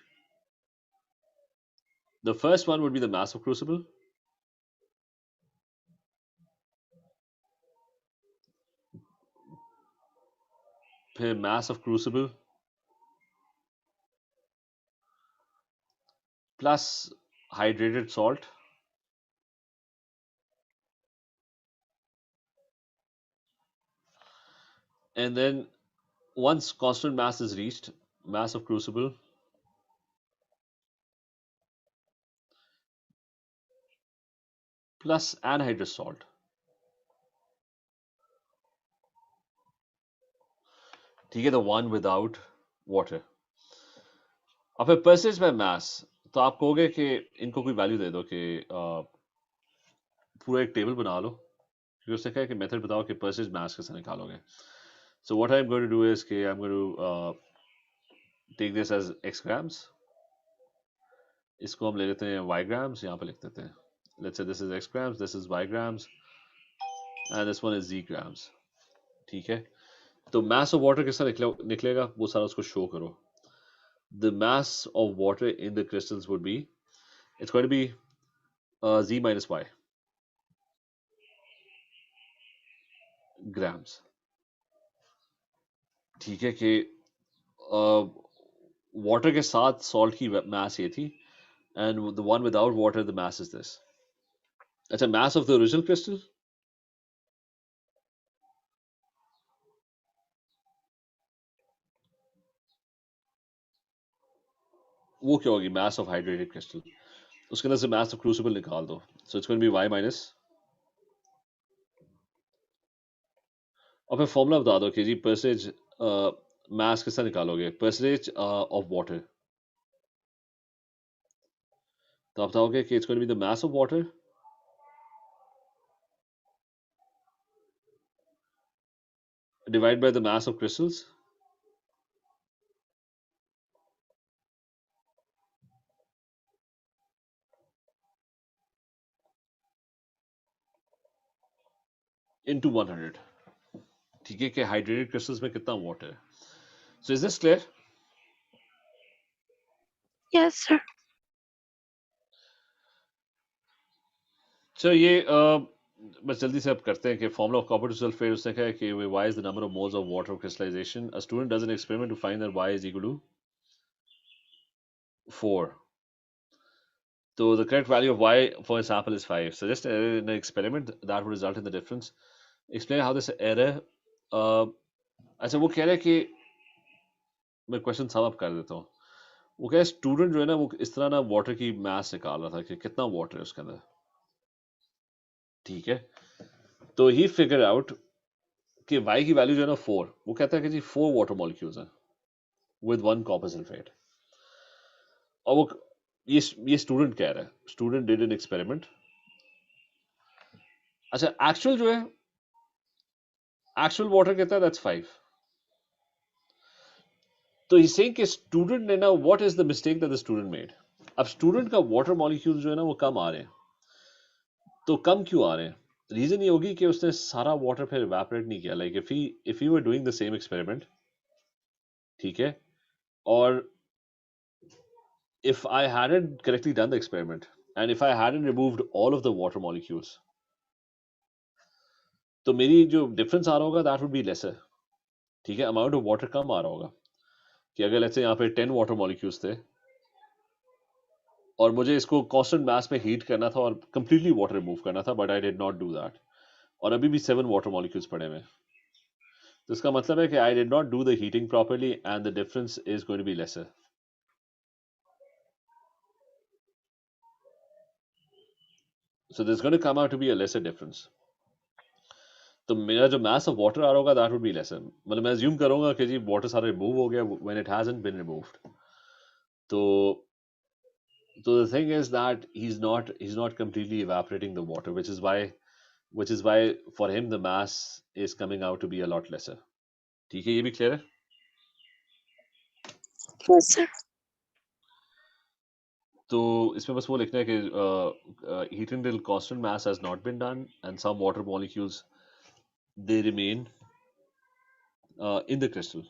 [SPEAKER 2] the first one would be the mass of crucible. फिर mass of crucible plus hydrated salt. And then once constant mass is reached, mass of crucible plus anhydrous salt. ठीक है, the one without water. अब फिर percentage by mass, तो आप कहोगे कि इनको कोई वैल्यू दे दो कि पूरा एक टेबल बना लो, क्योंकि उससे कहा कि मेथड बताओ कि percentage mass कैसे निकालोगे. So what I'm going to do is कि I'm going to take this as x grams. इसको हम ले लेते हैं y grams, यहाँ पे लिख देते हैं. Let's say this is x grams, this is y grams, and this one is z grams. ठीक है, तो mass of water किसका निकलेगा वो सारा उसको शो करो. The mass of water in the crystals would be, it's going to be z minus y grams. ठीक है कि water के साथ salt की mass ये थी, and the one without water the mass is this. अच्छा, mass of the original crystal वो क्या होगी, mass of hydrated crystal, उसके अंदर से mass of crucible निकाल दो, so it's going to be y minus, और फिर फॉर्मूला बता दो कि जी परसेंटेज mass किससे निकालोगे, percentage of water, तो आप बताओगे कि it's going to be the mass of water divided by the mass of crystals into 100. ठीक है कि हाइड्रेटेड क्रिस्टल्स में कितना वाटर है. So is this clear?
[SPEAKER 4] Yes, sir.
[SPEAKER 2] सो ये बस जल्दी से अब करते हैं कि formula of copper two sulphate, उसने कहा है कि y is the number of moles of water of crystallization. A student does an experiment to find that y is equal to 4. So the correct value of y for a sample is 5. So just an error in an experiment that would result in the difference. Explain how this error. अच्छा वो कह रहा है कि मैं question sum up कर देता हूँ. वो कह रहा है स्टूडेंट जो है ना वो इस तरह ना वाटर की मास निकाल रहा था कि कितना वाटर है उसके अंदर. ठीक है, तो ही फिगर आउट कि y की वैल्यू जो है ना 4, वो कहता है कि जी 4 वाटर मॉलिक्यूल्स हैं विद 1 कॉपर सल्फेट. और वो ये स्टूडेंट कह रहा है, स्टूडेंट डिड एन एक्सपेरिमेंट. अच्छा एक्चुअल जो है, एक्चुअल वाटर कहता है दैट्स 5. तो ही सेइंग कि स्टूडेंट ने ना, what is the mistake that the student made. अब स्टूडेंट का वाटर मॉलिक्यूल जो है ना वो कम आ रहे हैं. तो कम क्यों आ रहे हैं? रीजन ये होगी कि उसने सारा वाटर फिर इवेपोरेट नहीं किया. Like if you were doing the same experiment, ठीक है, और if I hadn't correctly done the experiment and if I hadn't removed all of the water molecules, तो मेरी जो डिफरेंस आ रहा होगा that would be lesser. ठीक है, अमाउंट ऑफ वाटर कम आ रहा होगा. कि अगर लेट्स से यहाँ पे 10 वाटर मॉलिक्यूल्स थे और मुझे इसको कांस्टेंट मास में हीट करना था और कंप्लीटली वाटर रिमूव करना था, but I did not do that, और अभी भी 7 वाटर मॉलिक्यूल्स पड़े हुए. तो इसका मतलब है कि I did not do the heating properly and the difference is going to be lesser. So there's going to come out to be a lesser difference. तो मेरा जो mass of water आ रहा होगा that would be lesser. मतलब मैं assume करूँगा कि जी water सारा remove हो गया when it hasn't been removed. तो the thing is that he's not completely evaporating the water, which is why for him the mass is coming out to be a lot lesser. ठीक है, ये भी clear है?
[SPEAKER 4] Yes, sir.
[SPEAKER 2] तो इसमें बस वो लिखना है कि heating till constant mass has not been done and some water molecules they remain in the crystal.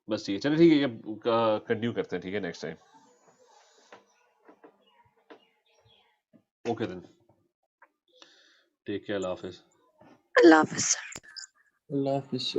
[SPEAKER 2] बस ठीक है, चलिए ठीक है, ये कंटिन्यू करते हैं. ठीक है, next time. Okay then, take care, अल्लाह हाफिज.
[SPEAKER 4] Allah Hafiz, sir.
[SPEAKER 3] Allah Hafiz.